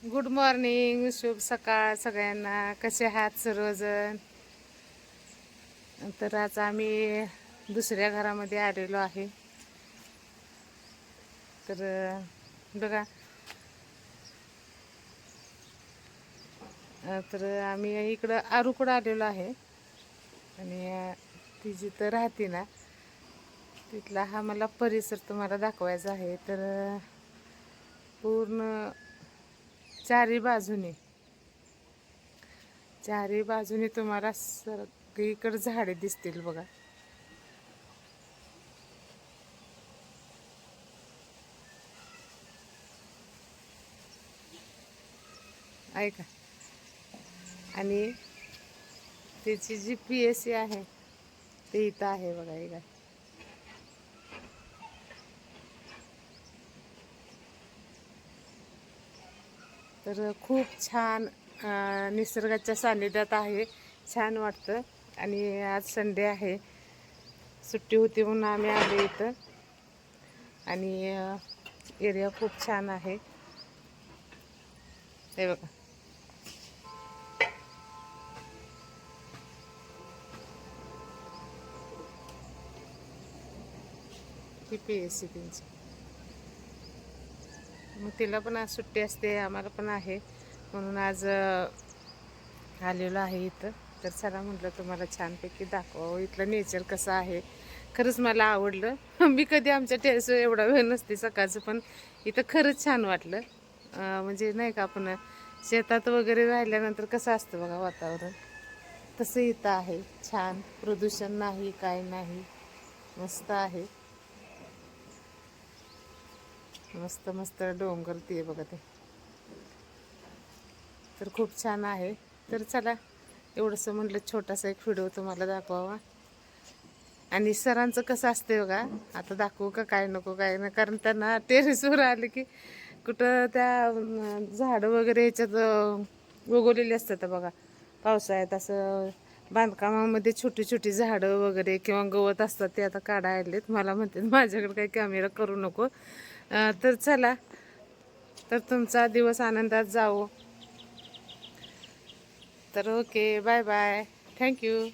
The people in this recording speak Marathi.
गुड मॉर्निंग, शुभ सकाळ सगळ्यांना. कसे आहात सर्वजण? तर आज आम्ही दुसऱ्या घरामध्ये आलेलो आहे. तर बघा, तर आम्ही इकडं आरूकडं आलेलो आहे. आणि ती जिथं राहते ना, तिथला हा मला परिसर तुम्हाला दाखवायचा आहे. तर पूर्ण चारी बाजूने तुम्हाला सगळीकडे झाडे दिसतील बघा. ऐका. आणि त्याची जी PSC आहे ते इथं आहे बघा. ऐका, तर खूप छान निसर्गाच्या सानिध्यात आहे. छान वाटतं. आणि आज संडे आहे, सुट्टी होती म्हणून आम्ही आलो इथं. आणि एरिया खूप छान आहे. हे बघा, ही PSC त्यांची. मग तिला पण आज सुट्टी असते, आम्हाला पण आहे, म्हणून आज आलेलो आहे इथं. तर चला म्हटलं तुम्हाला छानपैकी दाखवावं इथलं नेचर कसं आहे. खरंच मला आवडलं. मी कधी आमच्या टेरेसवर एवढा वेळ नसते सकाळचं, पण इथं खरंच छान वाटलं. म्हणजे नाही का, आपण शेतात वगैरे राहिल्यानंतर कसं असतं बघा वातावरण, तसं इथं आहे. छान, प्रदूषण नाही, काय नाही, मस्त आहे. मस्त मस्त डोंगर ते बघा ते, तर खूप छान आहे. तर चला, एवढंसं म्हटलं छोटासा एक व्हिडिओ तुम्हाला दाखवावा. आणि सरांचं कसं असते बघा, आता दाखवू का काय नको काय नाही, कारण त्यांना टेरेसवर आले की कुठं त्या झाडं वगैरे ह्याच्यात उगवलेली असतात बघा. पावसाळ्यात असं बांधकामामध्ये छोटी छोटी झाडं वगैरे किंवा गवत असतात, ते आता काढायला आलेत. मला म्हणते माझ्याकडे काही कॅमेरा करू नको. तर चला, तर तुमचा दिवस आनंदात जावो. तर ओके, बाय बाय, थँक्यू.